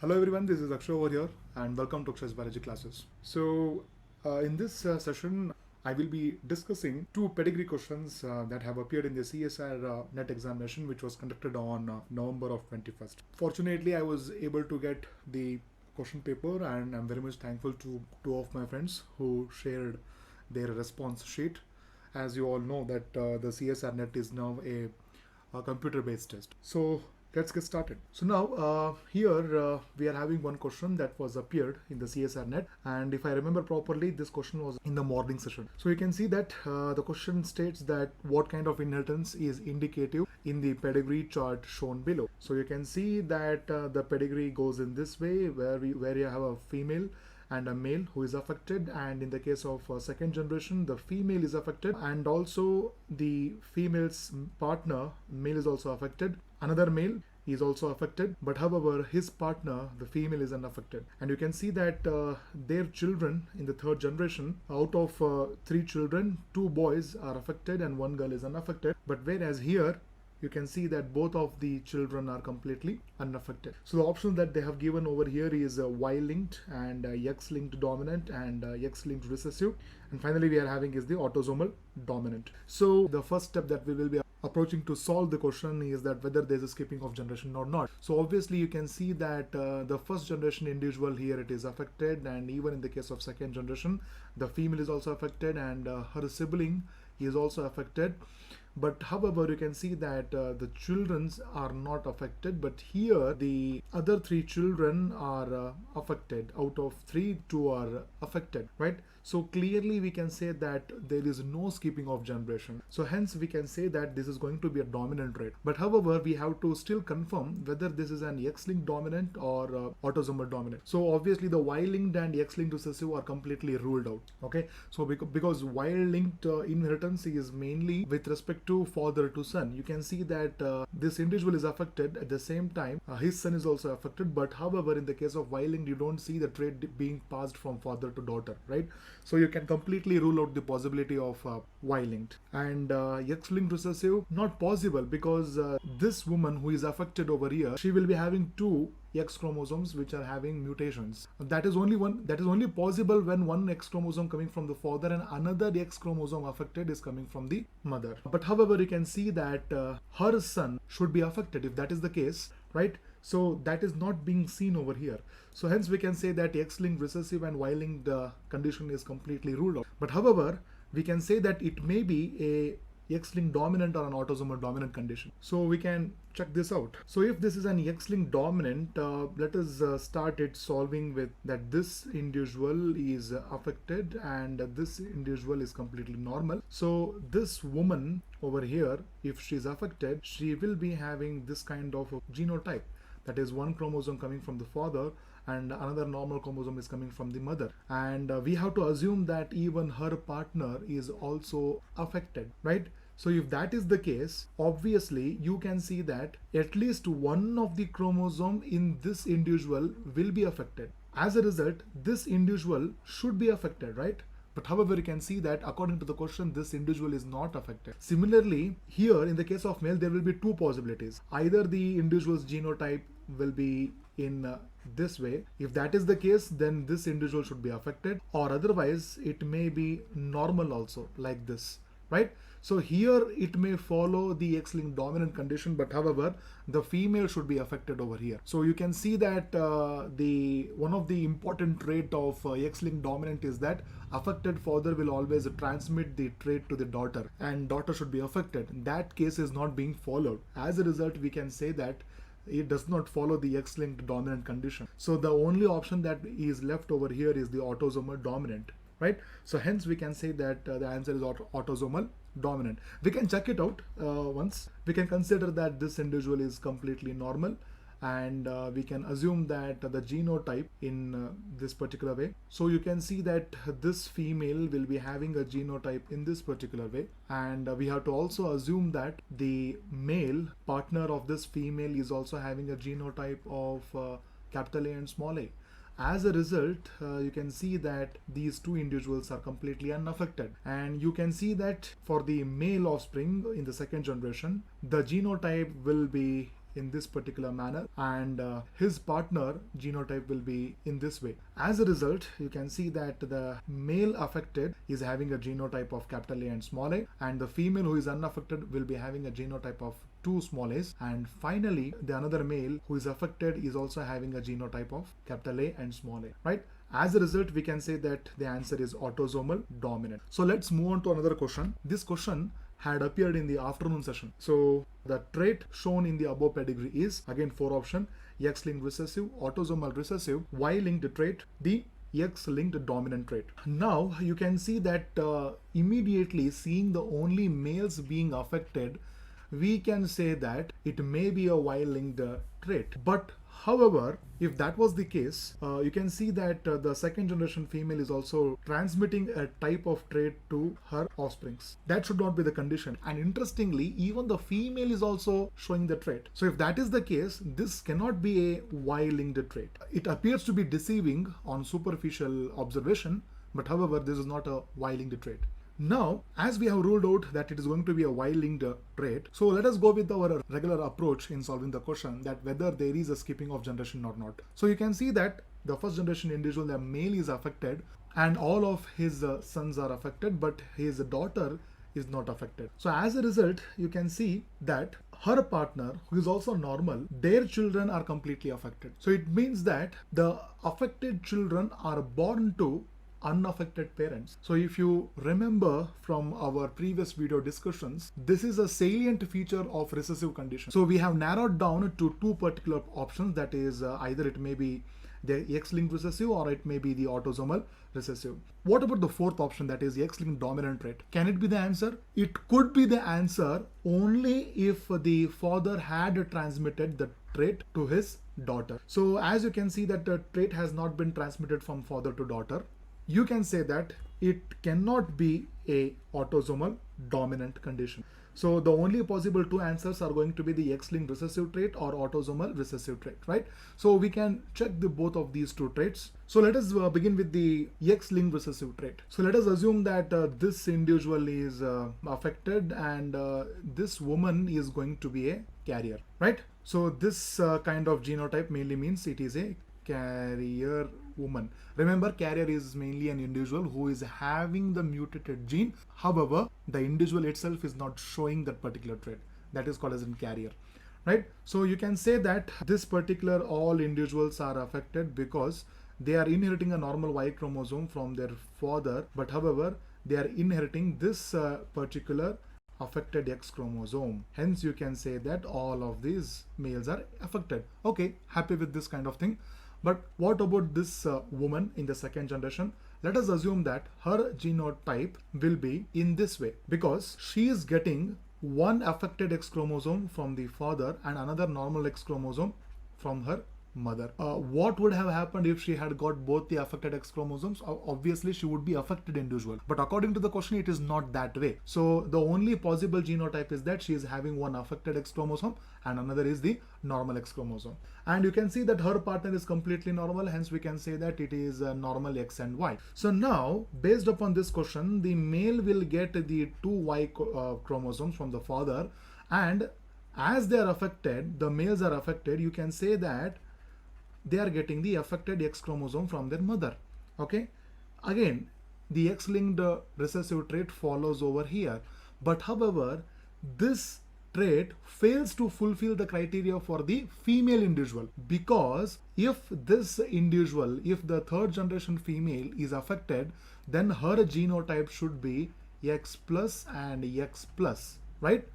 Hello everyone, this is Akshay over here and welcome to Akshay's Biology classes. In this session, I will be discussing two pedigree questions that have appeared in the CSR net examination which was conducted on November of 21st. Fortunately, I was able to get the question paper and I'm very much thankful to two of my friends who shared their response sheet. As you all know that the CSR net is now a computer based test. So let's get started. So now here we are having one question that was appeared in the CSR net, and if I remember properly, this question was in the morning session. So you can see that the question states that what kind of inheritance is indicative in the pedigree chart shown below. So you can see that the pedigree goes in this way, where you have a female and a male who is affected, and in the case of second generation the female is affected and also the female's partner male is also affected. Another male is also affected, but however his partner the female is unaffected, and you can see that their children in the third generation, out of three children, two boys are affected and one girl is unaffected, but whereas here you can see that both of the children are completely unaffected. So the options that they have given over here is Y-linked and X-linked dominant and X-linked recessive, and finally we are having is the autosomal dominant. So the first step that we will be approaching to solve the question is that whether there's a skipping of generation or not. So obviously you can see that the first generation individual here it is affected, and even in the case of second generation the female is also affected and her sibling is also affected. But however you can see that the children's are not affected, but here the other three children are affected. Out of three, two are affected, right? So clearly we can say that there is no skipping of generation. So hence we can say that this is going to be a dominant trait. But however we have to still confirm whether this is an X-linked dominant or autosomal dominant. So obviously the Y-linked and X-linked recessive are completely ruled out. Okay, so because Y-linked inheritance is mainly with respect to father to son. You can see that this individual is affected at the same time his son is also affected, but however in the case of Y-linked you don't see the trait being passed from father to daughter, right? So you can completely rule out the possibility of Y-linked. And X-linked recessive, not possible, because this woman who is affected over here, she will be having two X chromosomes which are having mutations. That is only possible when one X chromosome coming from the father and another X chromosome affected is coming from the mother. But however you can see that her son should be affected if that is the case, right? So that is not being seen over here. So hence we can say that X-linked recessive and Y-linked condition is completely ruled out. But however we can say that it may be a X-linked dominant or an autosomal dominant condition. So we can check this out. So if this is an X-linked dominant, let us start it solving with that this individual is affected and this individual is completely normal. So this woman over here, if she is affected, she will be having this kind of a genotype. That is one chromosome coming from the father and another normal chromosome is coming from the mother, and we have to assume that even her partner is also affected, right? So if that is the case, obviously you can see that at least one of the chromosome in this individual will be affected. As a result, this individual should be affected, right? But however you can see that according to the question this individual is not affected. Similarly here in the case of male there will be two possibilities. Either the individual's genotype will be in this way. If that is the case, then this individual should be affected, or otherwise it may be normal also like this, right? So here it may follow the X-linked dominant condition, but however the female should be affected over here. So you can see that the one of the important trait of X-linked dominant is that affected father will always transmit the trait to the daughter and daughter should be affected. That case is not being followed. As a result we can say that it does not follow the X-linked dominant condition. So the only option that is left over here is the autosomal dominant, right? So hence we can say that the answer is autosomal dominant. We can check it out once. We can consider that this individual is completely normal, and we can assume that the genotype in this particular way. So you can see that this female will be having a genotype in this particular way, and we have to also assume that the male partner of this female is also having a genotype of capital A and small a. As a result, you can see that these two individuals are completely unaffected, and you can see that for the male offspring in the second generation, the genotype will be in this particular manner, and his partner genotype will be in this way. As a result, you can see that the male affected is having a genotype of capital A and small a, and the female who is unaffected will be having a genotype of two small a's, and finally the another male who is affected is also having a genotype of capital A and small a, right? As a result, we can say that the answer is autosomal dominant. So let's move on to another question. This question had appeared in the afternoon session. So the trait shown in the above pedigree is again 4 option: X-linked recessive, autosomal recessive, Y-linked trait, the X-linked dominant trait. Now you can see that immediately seeing the only males being affected, we can say that it may be a Y-linked trait. But however, if that was the case, you can see that the second generation female is also transmitting a type of trait to her offsprings. That should not be the condition. And interestingly, even the female is also showing the trait. So if that is the case, this cannot be a Y-linked trait. It appears to be deceiving on superficial observation, but however, this is not a Y-linked trait. Now, as we have ruled out that it is going to be a Y-linked trait, so let us go with our regular approach in solving the question, that whether there is a skipping of generation or not. So you can see that the first generation individual, the male, is affected and all of his sons are affected, but his daughter is not affected. So as a result, you can see that her partner, who is also normal, their children are completely affected. So it means that the affected children are born to unaffected parents. So if you remember from our previous video discussions, this is a salient feature of recessive condition. So we have narrowed down to two particular options, that is either it may be the X-linked recessive or it may be the autosomal recessive. What about the fourth option, that is X-linked dominant trait? Can it be the answer? It could be the answer only if the father had transmitted the trait to his daughter. So as you can see that the trait has not been transmitted from father to daughter, you can say that it cannot be a autosomal dominant condition. So the only possible two answers are going to be the X-linked recessive trait or autosomal recessive trait, right? So we can check the both of these two traits. So let us begin with the X-linked recessive trait. So let us assume that this individual is affected and this woman is going to be a carrier, right? So this kind of genotype mainly means it is a carrier woman. Remember, carrier is mainly an individual who is having the mutated gene. However, the individual itself is not showing that particular trait. That is called as a carrier, right? So you can say that this particular all individuals are affected because they are inheriting a normal Y chromosome from their father, but however, they are inheriting this particular affected X chromosome. Hence, you can say that all of these males are affected. Okay, happy with this kind of thing. But what about this woman in the second generation? Let us assume that her genotype will be in this way, because she is getting one affected X chromosome from the father and another normal X chromosome from her mother. What would have happened if she had got both the affected X chromosomes? Obviously, she would be affected individual. But according to the question, it is not that way. So the only possible genotype is that she is having one affected X chromosome and another is the normal X chromosome. And you can see that her partner is completely normal. Hence, we can say that it is normal X and Y. So now, based upon this question, the male will get the two Y chromosomes from the father, and as they are affected, the males are affected, you can say that they are getting the affected X chromosome from their mother. Okay, again the X-linked recessive trait follows over here, but however this trait fails to fulfill the criteria for the female individual, because if this individual, if the third generation female is affected, then her genotype should be X plus and X plus, right?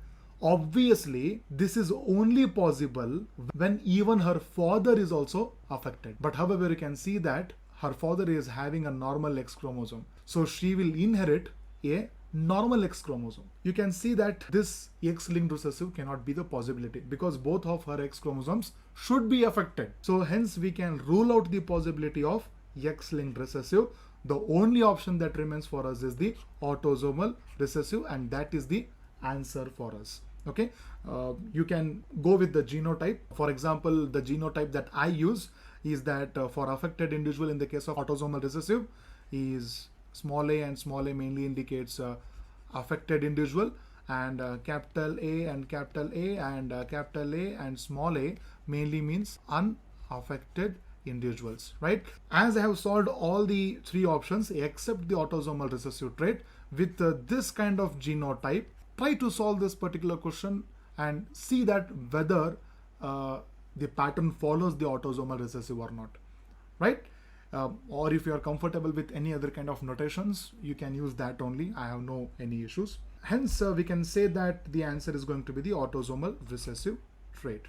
Obviously, this is only possible when even her father is also affected. But however, you can see that her father is having a normal X chromosome. So she will inherit a normal X chromosome. You can see that this X-linked recessive cannot be the possibility because both of her X chromosomes should be affected. So hence we can rule out the possibility of X-linked recessive. The only option that remains for us is the autosomal recessive, and that is the answer for us. Okay, you can go with the genotype. For example, the genotype that I use is that for affected individual in the case of autosomal recessive is small a, and small a mainly indicates affected individual, and capital A and capital A and capital A and small a mainly means unaffected individuals, right? As I have solved all the three options except the autosomal recessive trait with this kind of genotype, try to solve this particular question and see that whether the pattern follows the autosomal recessive or not, right? Or if you are comfortable with any other kind of notations, you can use that only. I have no any issues. Hence, we can say that the answer is going to be the autosomal recessive trait.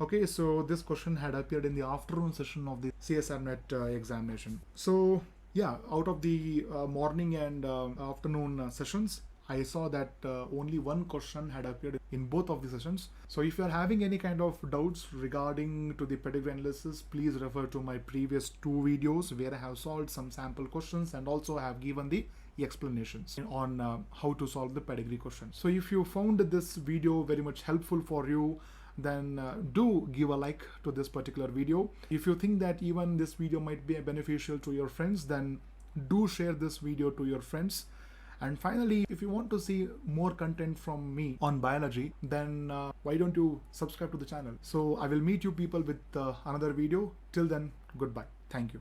Okay, so this question had appeared in the afternoon session of the CSR net examination. So yeah, out of the morning and afternoon sessions, I saw that only one question had appeared in both of the sessions. So if you are having any kind of doubts regarding to the pedigree analysis, please refer to my previous two videos where I have solved some sample questions and also have given the explanations on how to solve the pedigree question. So if you found this video very much helpful for you, then do give a like to this particular video. If you think that even this video might be beneficial to your friends, then do share this video to your friends. And finally, if you want to see more content from me on biology, then why don't you subscribe to the channel? So I will meet you people with another video. Till then, goodbye. Thank you.